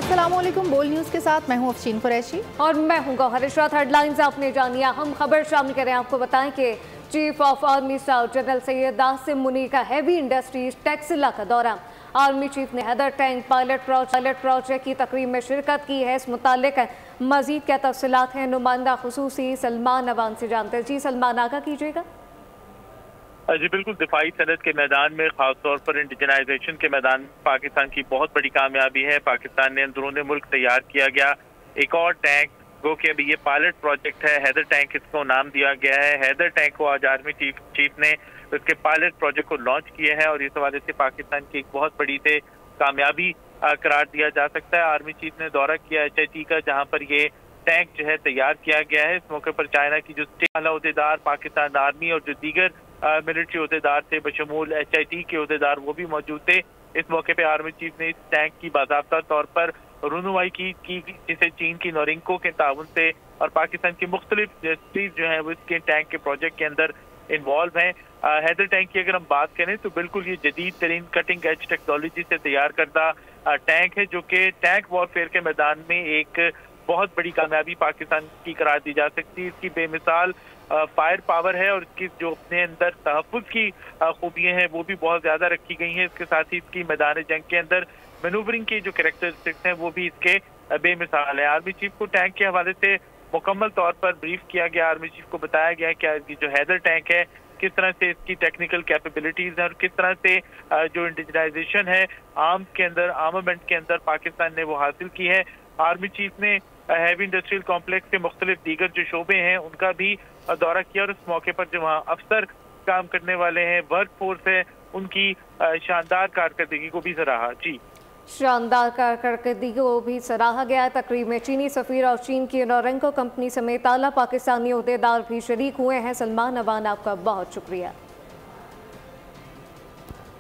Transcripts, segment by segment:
अस्सलामुअलैकुम, बोल न्यूज़ के साथ मैं हूं अफशीन कुरैशी और मैं हूं गौहर इशरत। हेडलाइंस आपने जानी, हम खबर शामिल करें। आपको बताएं कि chief of army staff general Syed Asim Munir का हैवी इंडस्ट्रीज टेक्सिला का दौरा। आर्मी चीफ ने हैदर टैंक पायलट प्रोजेक्ट की तकरीब में शिरकत की है। इस मुतालिक मजीद क्या तफसीलात हैं, नुमाइंदा खुसूसी सलमान अवान से जानते हैं। जी सलमान, आगा कीजिएगा। जी बिल्कुल, दिफाई सनत के मैदान में खासतौर पर इंडिजनाइजेशन के मैदान में पाकिस्तान की बहुत बड़ी कामयाबी है। पाकिस्तान ने अंदरूनी मुल्क तैयार किया गया एक और टैंक, गो कि अभी ये पायलट प्रोजेक्ट है, हैदर टैंक इसको नाम दिया गया है। हैदर टैंक को आज आर्मी चीफ ने उसके पायलट प्रोजेक्ट को लॉन्च किया है और इस हवाले से पाकिस्तान की एक बहुत बड़ी से कामयाबी करार दिया जा सकता है। आर्मी चीफ ने दौरा किया HIT का, जहाँ पर ये टैंक जो है तैयार किया गया है। इस मौके पर चाइना की जो स्टेट अहदेदार, पाकिस्तान आर्मी और जो दीगर मिलिट्री अहदेदार थे बशमूल HIT के अहदेदार, वो भी मौजूद थे। इस मौके पे आर्मी चीफ ने इस टैंक की बाकायदा तौर पर रुनुमाई की जिसे चीन की नोरिंको के ताउन से और पाकिस्तान की मुख्तलिफ इंडस्ट्रीज जो है वो इसके टैंक के प्रोजेक्ट के अंदर इन्वॉल्व हैं। हैदर टैंक की अगर हम बात करें तो बिल्कुल ये जदीद तरीन कटिंग एज टेक्नोलॉजी से तैयार करदा टैंक है, जो कि टैंक वॉरफेयर के मैदान में एक बहुत बड़ी कामयाबी पाकिस्तान की करार दी जा सकती है। इसकी बेमिसाल फायर पावर है और इसकी जो अपने अंदर तहफ़्फ़ुज़ की खूबियाँ हैं वो भी बहुत ज़्यादा रखी गई हैं। इसके साथ ही इसकी मैदान जंग के अंदर मैनूवरिंग की जो कैरेक्टरिस्टिक्स हैं वो भी इसके बेमिसाल है। आर्मी चीफ को टैंक के हवाले से मुकम्मल तौर पर ब्रीफ किया गया। आर्मी चीफ को बताया गया कि जो हैदर टैंक है किस तरह से इसकी टेक्निकल कैपेबिलिटीज़ हैं और किस तरह से जो इंडिजनाइजेशन है आर्म्स के अंदर, आर्मामेंट के अंदर पाकिस्तान ने वो हासिल की है। आर्मी चीफ ने हैवी इंडस्ट्रियल कॉम्प्लेक्स के मुख्तलिफ दीगर जो शोबे हैं उनका भी दौरा किया और इस मौके पर जो वहाँ अफसर काम करने वाले हैं, वर्क फोर्स है, उनकी शानदार कारकर्दगी को भी सराहा। जी, शानदार कारकर्दगी को भी सराहा गया। तकरीब में चीनी सफीर और चीन की नोरिंको कंपनी समेत आला पाकिस्तानी अहदेदार भी शरीक हुए हैं। सलमान अवान, आपका बहुत शुक्रिया।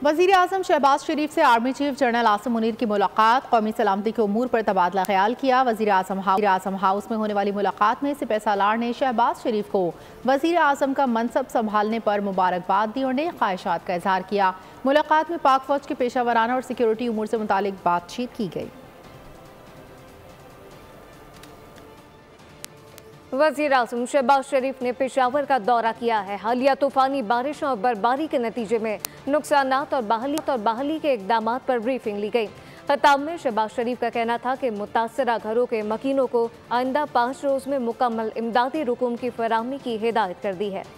वज़ीर आज़म शहबाज शरीफ से army chief general Asim Munir की मुलाकात, कौमी सलामती के उमूर पर तबादला ख्याल किया। वज़ीर आज़म हाउस में होने वाली मुलाकात में सिपह सालार ने शहबाज शरीफ को वज़ीर आज़म का मनसब संभालने पर मुबारकबाद दी और नए ख्वाहिशात का इजहार किया। मुलाकात में पाक फौज के पेशा वराना और सिक्योरिटी उमूर से मुतालिक बातचीत की गई। वज़ीर आज़म शहबाज शरीफ ने पेशावर का दौरा किया है। हालिया तूफ़ानी बारिशों और बर्फबारी के नतीजे में नुकसानात और बहाली के इक़दाम पर ब्रीफिंग ली गई। खिताब में शहबाज शरीफ का कहना था कि मुतासरा घरों के मकीनों को आइंदा 5 रोज़ में मुकम्मल इमदादी रकूम की फराहमी की हिदायत कर दी है।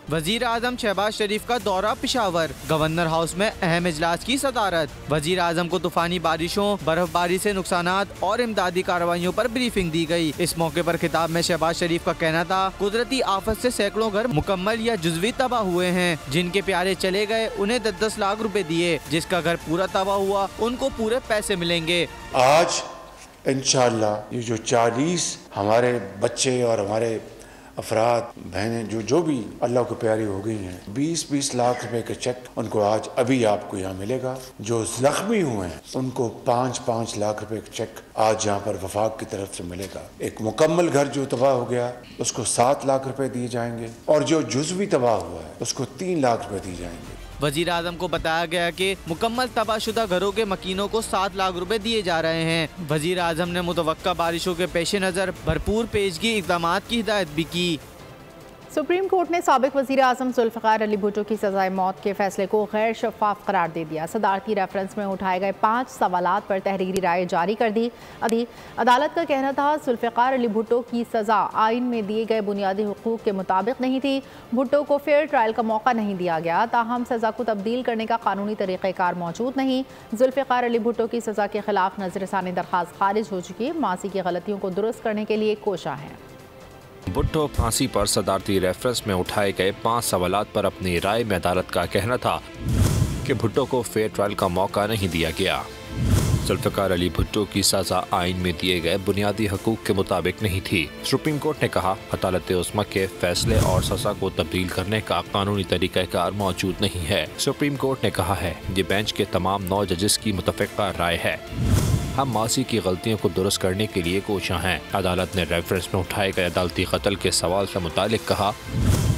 वजीर आजम शहबाज शरीफ का दौरा पेशावर, गवर्नर हाउस में अहम इजलास की सदारत। वजीर आजम को तूफानी बारिशों, बर्फबारी से नुकसानात और इमदादी कार्रवाइयों पर ब्रीफिंग दी गई। इस मौके पर खिताब में शहबाज शरीफ का कहना था, कुदरती आफत से सैकड़ों घर मुकम्मल या जुजवी तबाह हुए हैं। जिनके प्यारे चले गए उन्हें 10-10 लाख रुपए दिए, जिसका घर पूरा तबाह हुआ उनको पूरे पैसे मिलेंगे। आज इंशाअल्लाह ये जो 40 हमारे बच्चे और हमारे अफराद बहनें जो भी अल्लाह को प्यारी हो गई हैं, 20-20 लाख रुपए के चेक उनको आज अभी आपको यहाँ मिलेगा। जो जख्मी हुए हैं उनको 5-5 लाख रुपए का चेक आज यहाँ पर वफाक की तरफ से मिलेगा। एक मुकम्मल घर जो तबाह हो गया उसको 7 लाख रुपए दिए जाएंगे और जो जुज़वी तबाह हुआ है उसको 3 लाख रुपए दिए जाएंगे। वजीर आजम को बताया गया कि मुकम्मल तबाहशुदा घरों के मकीनों को 7 लाख रुपए दिए जा रहे हैं। वजीर आजम ने मुतवक्का बारिशों के पेश नज़र भरपूर पेशगी इक़दाम की हिदायत भी की। सुप्रीम कोर्ट ने साबिक वज़ीर आज़म ज़ुल्फ़िकार अली भुट्टो की सज़ाए मौत के फैसले को गैर शफ़ाफ करार दे दिया। सदारती रेफरेंस में उठाए गए 5 सवालात पर तहरीरी राय जारी कर दी। अदालत का कहना था, ज़ुल्फ़िकार अली भुट्टो की सज़ा आइन में दिए गए बुनियादी हुकूक़ के मुताबिक नहीं थी। भुट्टो को फेयर ट्रायल का मौका नहीं दिया गया, ताहम सज़ा को तब्दील करने का कानूनी तरीक़ाकार मौजूद नहीं। ज़ुल्फ़िकार अली भुट्टो की सज़ा के खिलाफ नज़रसानी दरख्वास्त खारिज हो चुकी है। मासी की गलतियों को दुरुस्त करने के लिए कोशा है। भुट्टो फांसी पर सदारती रेफरेंस में उठाए गए 5 सवालात पर अपनी राय में अदालत का कहना था कि भुट्टो को फेयर ट्रायल का मौका नहीं दिया गया। ज़ुल्फ़िकार अली भुट्टो की सज़ा आइन में दिए गए बुनियादी हकूक़ के मुताबिक नहीं थी। सुप्रीम कोर्ट ने कहा, अदालत उस्मा के फैसले और सज़ा को तब्दील करने का कानूनी तरीक़ाकार मौजूद नहीं है। सुप्रीम कोर्ट ने कहा है, ये बेंच के तमाम 9 जजेस की मुतफ़िक़ा राय है। हम मासी की गलतियों को दुरुस्त करने के लिए कोशिश हैं। अदालत ने रेफरेंस में उठाए गए अदालती कत्ल के सवाल से मुतालिक कहा,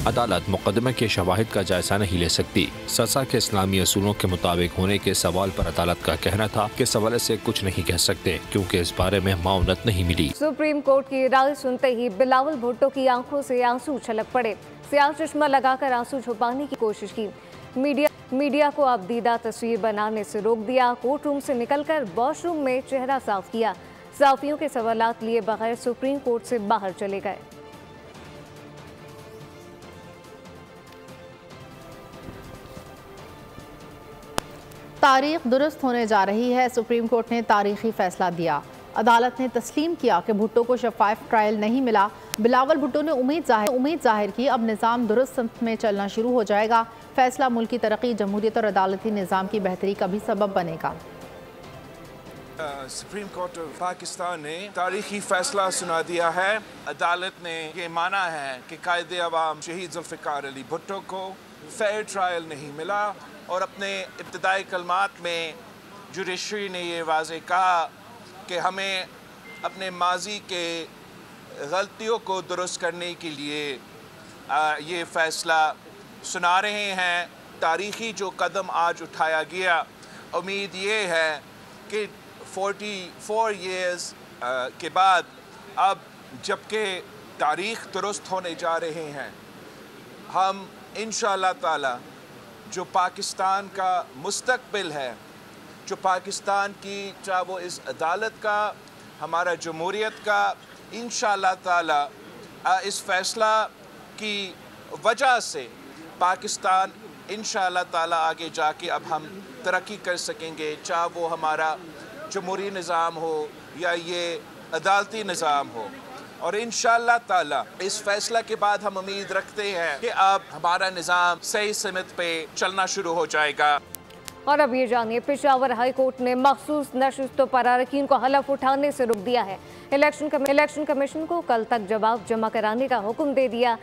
अदालत मुकदमे के शवाहिद का जायजा नहीं ले सकती। सजा के इस्लामी असूलों के मुताबिक होने के सवाल पर अदालत का कहना था कि इस हवाले से कुछ नहीं कह सकते क्योंकि इस बारे में मामूलत नहीं मिली। सुप्रीम कोर्ट की राय सुनते ही बिलावल भुट्टो की आंखों से आंसू छलक पड़े। स्याह चश्मा लगाकर आंसू छुपाने की कोशिश की। मीडिया को आपदीदा तस्वीर बनाने से रोक दिया। कोर्ट रूम से निकलकर वॉशरूम में चेहरा साफ किया। साफियों के सवालात लिए बगैर सुप्रीम कोर्ट से बाहर चले गए। तारीख दुरुस्त होने जा रही है। सुप्रीम कोर्ट ने तारीखी फैसला दिया। अदालत ने तस्लीम किया कि भुट्टो को शफाफ ट्रायल नहीं मिला। बिलावल भुट्टो ने उम्मीद जाहिर की अब निज़ाम दुरुस्त संत में चलना शुरू हो जाएगा। फैसला मुल्क की तरक्की, जमहूरियत और अदालती निज़ाम की बेहतरी का भी सबब बनेगा। सुप्रीम कोर्ट ऑफ पाकिस्तान ने तारीखी फैसला सुना दिया है। अदालत ने ये माना है कि कायदे अवाम शहीद जुल्फ़िकार अली भुट्टो को फेयर ट्रायल नहीं मिला और अपने इब्तिदाई कलमात में जुडिशरी ने ये वाज़े कहा कि हमें अपने माजी के गलतियों को दुरुस्त करने के लिए ये फ़ैसला सुना रहे हैं। तारीख़ी जो कदम आज उठाया गया, उम्मीद ये है कि 44 ईयर्स के बाद अब जबकि तारीख़ दुरुस्त होने जा रहे हैं, हम इंशाअल्लाह ताला जो पाकिस्तान का मुस्तकबिल है, जो पाकिस्तान की चाहे वो इस अदालत का, हमारा जमहूरियत का, इंशाअल्लाह ताला इस फ़ैसला की वजह से पाकिस्तान इंशाअल्लाह ताला आगे जाके अब हम तरक्की कर सकेंगे, चाहे वो हमारा जमहूरी निज़ाम हो या ये अदालती निज़ाम हो। और इंशाअल्लाह ताला इस फैसला के बाद हम उम्मीद रखते हैं कि अब हमारा निज़ाम सही सिमत पे चलना शुरू हो जाएगा। और अब ये जानिए, पेशावर हाई कोर्ट ने मखसूस नशिस्तों पर अरकान को हलफ उठाने से रोक दिया है। इलेक्शन कमीशन को कल तक जवाब जमा कराने का हुक्म दे दिया।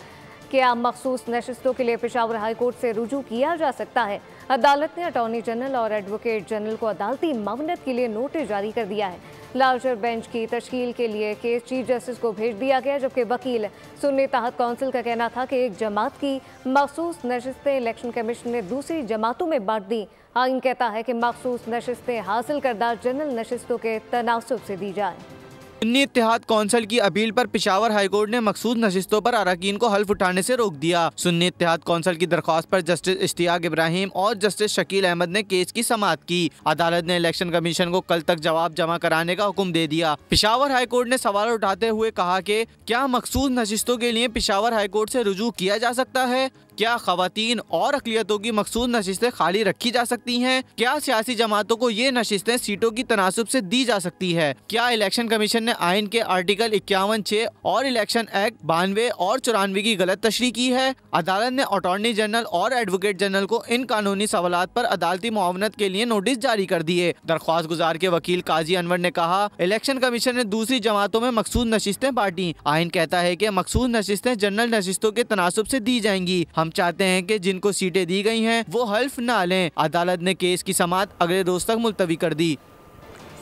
क्या मखसूस नशिस्तों के लिए पेशावर हाई कोर्ट से रुजू किया जा सकता है। अदालत ने अटॉर्नी जनरल और एडवोकेट जनरल को अदालती मामलत के लिए नोटिस जारी कर दिया है। लार्जर बेंच की तश्कील के लिए केस चीफ जस्टिस को भेज दिया गया, जबकि वकील सुन्नी तहत कौंसिल का कहना था कि एक जमात की मखसूस नशिस्तें इलेक्शन कमीशन ने दूसरी जमातों में बांट दी। आइन कहता है कि मखसूस नशिस्तें हासिल करदा जनरल नशिस्तों के तनासुब से दी जाए। सुन्नी इत्तेहाद कौंसिल की अपील पर पेशावर हाईकोर्ट ने मखसूस नशिस्तों पर अरकान को हल्फ उठाने से रोक दिया। सुन्नी इत्तेहाद कौंसिल की दरख्वास्त पर जस्टिस इश्तियाक इब्राहिम और जस्टिस शकील अहमद ने केस की समाअत की। अदालत ने इलेक्शन कमीशन को कल तक जवाब जमा कराने का हुक्म दे दिया। पेशावर हाईकोर्ट ने सवाल उठाते हुए कहा कि क्या मखसूस नशिस्तों के लिए पेशावर हाईकोर्ट से रुजू किया जा सकता है? क्या खवातीन और अक़लियतों की मखसूस नशिस्तें खाली रखी जा सकती हैं? क्या सियासी जमातों को ये नशिस्तें सीटों की तनासुब से दी जा सकती है? क्या इलेक्शन कमीशन ने आइन के आर्टिकल 51(6) और इलेक्शन एक्ट 92 और 94 की गलत तशरीह की है? अदालत ने अटॉर्नी जनरल और एडवोकेट जनरल को इन कानूनी सवालात पर अदालती मुआवनत के लिए नोटिस जारी कर दिए। दरख्वास्त गुजार के वकील काजी अनवर ने कहा, इलेक्शन कमीशन ने दूसरी जमातों में मखसूस नशिस्तें बांटी। आइन कहता है कि मखसूस नशिस्तें जनरल नशिस्तों के तनासुब से दी जाएंगी। हम चाहते हैं कि जिनको सीटें दी गई हैं वो हल्फ ना लें। अदालत ने केस की समाअत अगले रोज तक मुलतवी कर दी।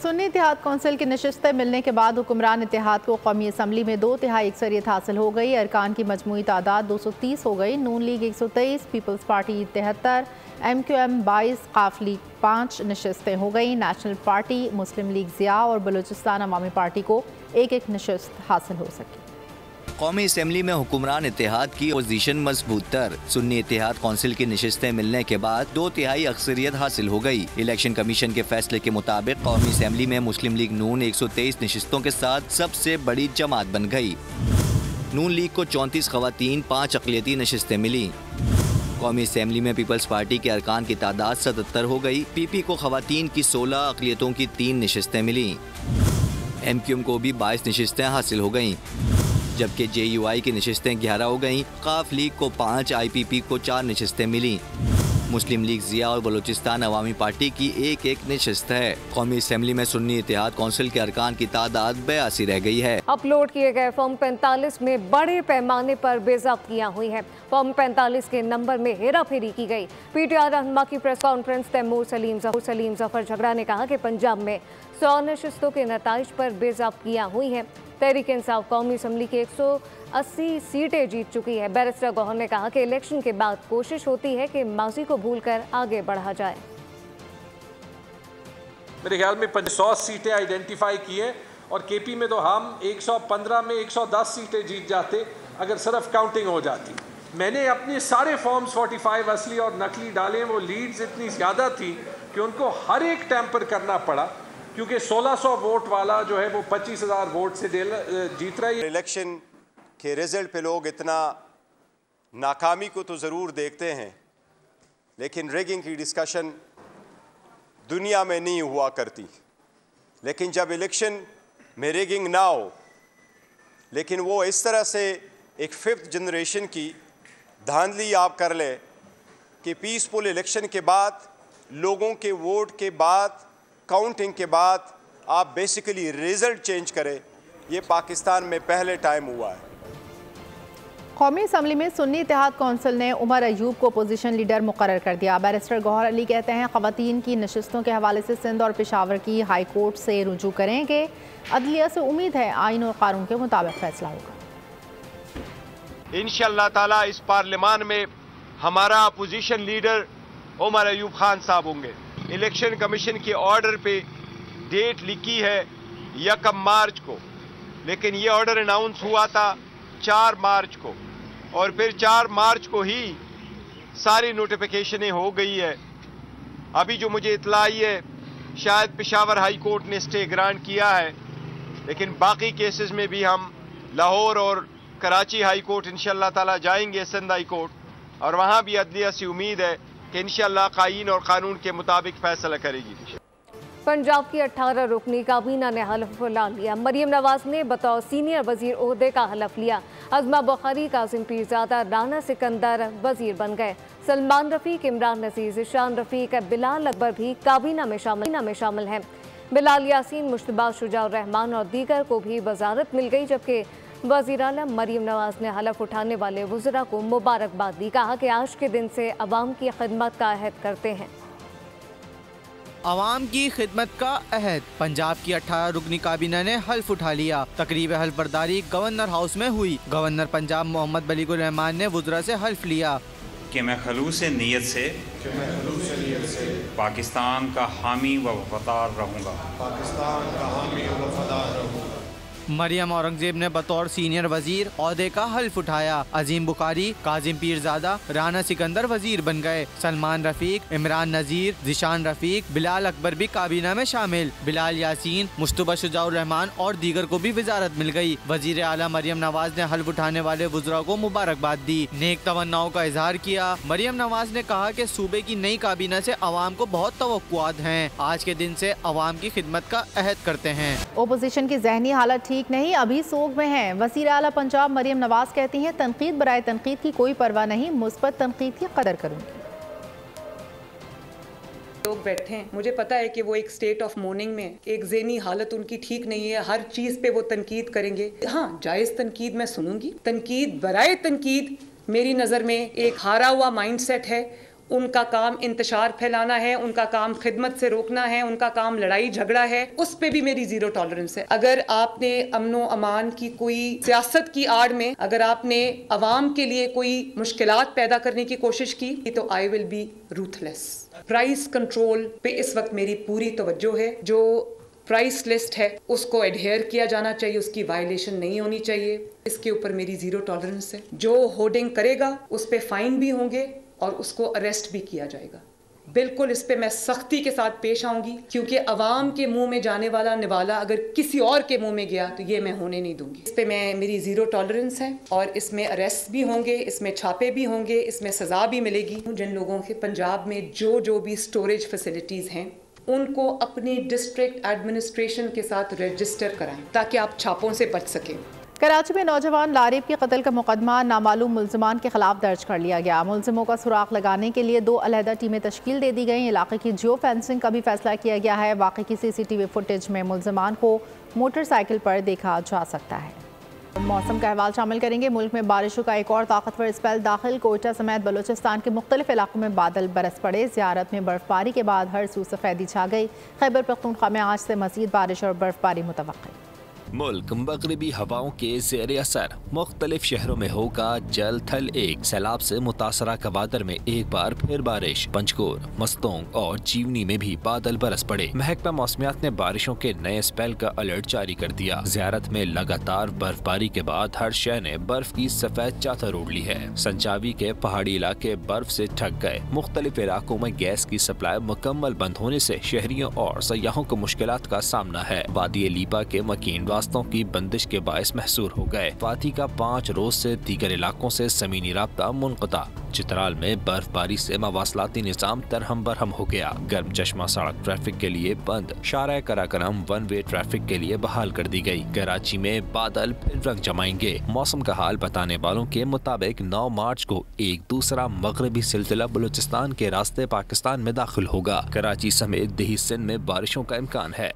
सुन्नी इत्तेहाद कौंसिल की नशिस्तें मिलने के बाद हुक्मरान इत्तेहाद को कौमी असम्बली में 2/3 अक्सरियत हासिल हो गई। अरकान की मजमूई तादाद 230 हो गई। नून लीग 123, पीपल्स पार्टी 73, MQM 22, काफ लीग 5 नशिस्तें हो गई। नेशनल पार्टी, मुस्लिम लीग ज़िया और बलूचिस्तान अवामी पार्टी को एक नशिस्त हासिल हो सकी। कौमी असम्बली में हुक्मरान इत्तेहाद की पोजीशन मजबूत तर। सुन्नी इत्तेहाद कौंसिल की नशिस्तें मिलने के बाद 2/3 अक्सरियत हासिल हो गई। इलेक्शन कमीशन के फैसले के मुताबिक कौमी असम्बली में मुस्लिम लीग नून 123 नशिस्तों के साथ सबसे बड़ी जमात बन गई। नून लीग को 34 खवातीन, 5 अक़लियती नशिस्तें मिली। कौमी असम्बली में पीपल्स पार्टी के अरकान की तादाद 77 हो गई। PP को खवातीन की 16, अक़लियतों की 3 नशिस्तें मिली। MQM को भी 22 नशिस्तें हासिल हो गयी, जबकि JUI की नशिस्तें 11 हो गईं। काफ लीग को 5, IPP को 4 नशिस्तें मिली। मुस्लिम लीग ज़िया और बलूचिस्तान अवामी पार्टी की एक नशिस्त है। कौमी असम्बली में सुन्नी इत्तेहाद कौंसिल के अरकान की तादाद 82 रह गई है। अपलोड किए गए फॉर्म 45 में बड़े पैमाने पर बेज़ब्तियां हुई हैं। फॉर्म 45 के नंबर में हेरा फेरी की गई। PTI रहनुमा की प्रेस कॉन्फ्रेंस तैमूर सलीम जफर झगड़ा ने कहा कि पंजाब में 100 नशिस्तों के नताइज पर बेज़ब्तियां हुई हैं। तहरीक इंसाफ कौमी असम्बली की 180 सीटें जीत चुकी है। बैरिस्टर गौहर ने कहा कि इलेक्शन के बाद कोशिश होती है कि माजी को भूलकर आगे बढ़ा जाए। मेरे ख्याल में 100 सीटें आइडेंटिफाई की है और केपी में तो हम 115 में 110 सीटें जीत जाते अगर सिर्फ काउंटिंग हो जाती। मैंने अपने सारे फॉर्म्स 45 असली और नकली डाले, वो लीड्स इतनी ज़्यादा थी कि उनको हर एक टैंपर करना पड़ा, क्योंकि 1600 वोट वाला जो है वो 25,000 वोट से जीत रहा है। इलेक्शन के रिजल्ट पे लोग इतना नाकामी को तो ज़रूर देखते हैं, लेकिन रिगिंग की डिस्कशन दुनिया में नहीं हुआ करती। लेकिन जब इलेक्शन में रिगिंग ना हो, लेकिन वो इस तरह से एक 5th जनरेशन की धांधली आप कर ले कि पीसफुल इलेक्शन के बाद, लोगों के वोट के बाद, काउंटिंग के बाद आप बेसिकली रिजल्ट चेंज करें, ये पाकिस्तान में पहले टाइम हुआ है। कौमी असम्बली में सुन्नी इत्तेहाद कौंसिल ने उमर अयूब को पोजीशन लीडर मुकर्रर कर दिया। बैरिस्टर गौहर अली कहते हैं ख़वातीन की नशिस्तों के हवाले से सिंध और पेशावर की हाई कोर्ट से रुजू करेंगे। अदलिया से उम्मीद है आइन और कानून के मुताबिक फैसला होगा। इंशाअल्लाह ताला इस पार्लियामान में हमारा अपोजिशन लीडर उमर अयूब खान साहब होंगे। इलेक्शन कमीशन के ऑर्डर पे डेट लिखी है 1 मार्च को, लेकिन ये ऑर्डर अनाउंस हुआ था 4 मार्च को, और फिर 4 मार्च को ही सारी नोटिफिकेशनें हो गई है। अभी जो मुझे इत्तला आई है, शायद पेशावर हाई कोर्ट ने स्टे ग्रांट किया है, लेकिन बाकी केसेस में भी हम लाहौर और कराची हाई कोर्ट इंशाअल्लाह ताला जाएंगे, सिंध हाई कोर्ट, और वहाँ भी अदलिया से उम्मीद है कि इंशाअल्लाह कायीन और कानून के मुताबिक फैसला करेगी। पंजाब की 18 रुकनी काबीना ने हलफ ला लिया। मरियम नवाज ने बतौर सीनियर वजीर ओहदे का हलफ लिया। अज़मा बुखारी, कासिम पीरज़ादा, राना सिकंदर वजीर बन गए। सलमान रफ़ीक, इमरान नज़ीर, ज़िशान रफ़ीक, बिलाल अकबर भी काबीना में शामिल हैं। बिलाल यासीन, मुश्तबा शुजाउर रहमान और दीगर को भी वजारत मिल गई, जबकि वज़ीर आला मरियम नवाज ने हलफ उठाने वाले वज़रा को मुबारकबाद दी। कहा कि आज के दिन से अवाम की खिदमत का अहद करते हैं। अवाम की खिदमत का अहद। पंजाब की 18 रुकनी काबीना ने हल्फ उठा लिया। तकरीब हल्फ बर्दारी गवर्नर हाउस में हुई। गवर्नर पंजाब मोहम्मद बलीगुर रहमान ने वज़रा से हल्फ लिया कि मैं खलूस नीयत से पाकिस्तान का हामी व वफादार रहूँगा। मरियम औरंगजेब ने बतौर सीनियर वजीर ओहदे का हल्फ उठाया। अजीम बुखारी, काजिम पीरज़ादा, राना सिकंदर वजीर बन गए। सलमान रफ़ीक, इमरान नज़ीर, ज़िशान रफ़ीक, बिलाल अकबर भी काबीना में शामिल। बिलाल यासीन, मुश्तबा शुजाउर रहमान और दीगर को भी वजारत मिल गई। वजीर आला मरियम नवाज ने हल्फ उठाने वाले वज़रा को मुबारकबाद दी, नेक तमन्नाओं का इजहार किया। मरियम नवाज ने कहा कि सूबे की नई काबीना से अवाम को बहुत तवक्कुआत हैं। आज के दिन से अवाम की खिदमत का अहद करते हैं। ओपोजिशन की जहनी हालत ठीक नहीं, अभी सोग में है। वज़ीर आला पंजाब मरियम नवाज कहती हैं, तनकीद बराए तनकीद की कोई परवाह नहीं, मुस्बत तनकीद की कदर करूंगी। लोग बैठे हैं, मुझे पता है कि वो एक स्टेट ऑफ मॉर्निंग में, एक ज़हनी हालत उनकी ठीक नहीं है, हर चीज़ पे वो तनकीद करेंगे। हाँ, जायज़ तनकीद मैं सुनूंगी। तनकीद बराए तनकीद मेरी नज़र में एक हारा हुआ माइंडसेट है। उनका काम इंतशार फैलाना है, उनका काम खिदमत से रोकना है, उनका काम लड़ाई झगड़ा है, उस पे भी मेरी जीरो टॉलरेंस है। अगर आपने अमनो अमान की कोई सियासत की आड़ में अगर आपने अवाम के लिए कोई मुश्किलात पैदा करने की कोशिश की तो I will be ruthless. Price control पे इस वक्त मेरी पूरी तवज्जो है। जो प्राइस लिस्ट है उसको एडहेयर किया जाना चाहिए, उसकी वायलेशन नहीं होनी चाहिए। इसके ऊपर मेरी जीरो टॉलरेंस है। जो होर्डिंग करेगा उस पे फाइन भी होंगे और उसको अरेस्ट भी किया जाएगा। बिल्कुल इस पे मैं सख्ती के साथ पेश आऊंगी, क्योंकि अवाम के मुंह में जाने वाला निवाला अगर किसी और के मुंह में गया तो ये मैं होने नहीं दूंगी। इस पे मेरी जीरो टॉलरेंस है और इसमें अरेस्ट भी होंगे, इसमें छापे भी होंगे, इसमें सजा भी मिलेगी। जिन लोगों के पंजाब में जो भी स्टोरेज फैसिलिटीज हैं उनको अपनी डिस्ट्रिक्ट एडमिनिस्ट्रेशन के साथ रजिस्टर कराएं ताकि आप छापों से बच सकें। कराची में नौजवान लारेब के कत्ल का मुकदमा नामालूम मुल्ज़िमान के खिलाफ दर्ज कर लिया गया। मुल्ज़िमों का सुराग लगाने के लिए 2 अलहदा टीमें तश्कील दे दी गई। इलाके की जियो फेंसिंग का भी फैसला किया गया है। वाक़े की CCTV फुटेज में मुल्ज़िमान को मोटरसाइकिल पर देखा जा सकता है। मौसम का अहवाल शामिल करेंगे। मुल्क में बारिशों का एक और ताकतवर स्पेल दाखिल। कोयटा समेत बलूचिस्तान के मुख्तलिफ इलाकों में बादल बरस पड़े। ज़ियारत में बर्फबारी के बाद हर सू सफ़ेदी छा गई। खैबर पख्तूनख्वा में आज से मज़ीद बारिश और बर्फबारी मुतवक्किल। मुल्क मगरबी हवाओं के ज़ेर असर, मुख्तलिफ शहरों में होगा जल थल एक। सैलाब से मुतासरा गवादर में एक बार फिर बारिश। पंचकोर, मस्तोंग और जीवनी में भी बादल बरस पड़े। महकमा मौसमियात ने बारिशों के नए स्पेल का अलर्ट जारी कर दिया। ज़ियारत में लगातार बर्फबारी के बाद हर शहर ने बर्फ की सफेद चादर ओढ़ ली है। संचावी के पहाड़ी इलाके बर्फ से ढक गए। मुख्तलिफ इलाकों में गैस की सप्लाई मुकम्मल बंद होने से शहरियों और सयाहों को मुश्किलात का सामना है। वादी लीपा के मकीन रास्तों की बंदिश के बायस महसूर हो गए। वादी का 5 रोज से दीगर इलाकों से ज़मीनी राब्ता मुनक़ता। चित्राल में बर्फबारी से मवासलाती निज़ाम तरहम बरहम हो गया। गर्म चश्मा सड़क ट्रैफिक के लिए बंद। शारा कराकरम 1 वे ट्रैफिक के लिए बहाल कर दी गई। कराची में बादल फिर रंग जमाएंगे। मौसम का हाल बताने वालों के मुताबिक 9 मार्च को एक दूसरा मगरबी सिलसिला बलूचिस्तान के रास्ते पाकिस्तान में दाखिल होगा। कराची समेत दही सिंध में बारिशों का इम्कान है।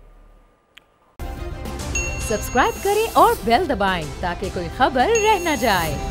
सब्सक्राइब करें और बेल दबाएं ताकि कोई खबर रह न जाए।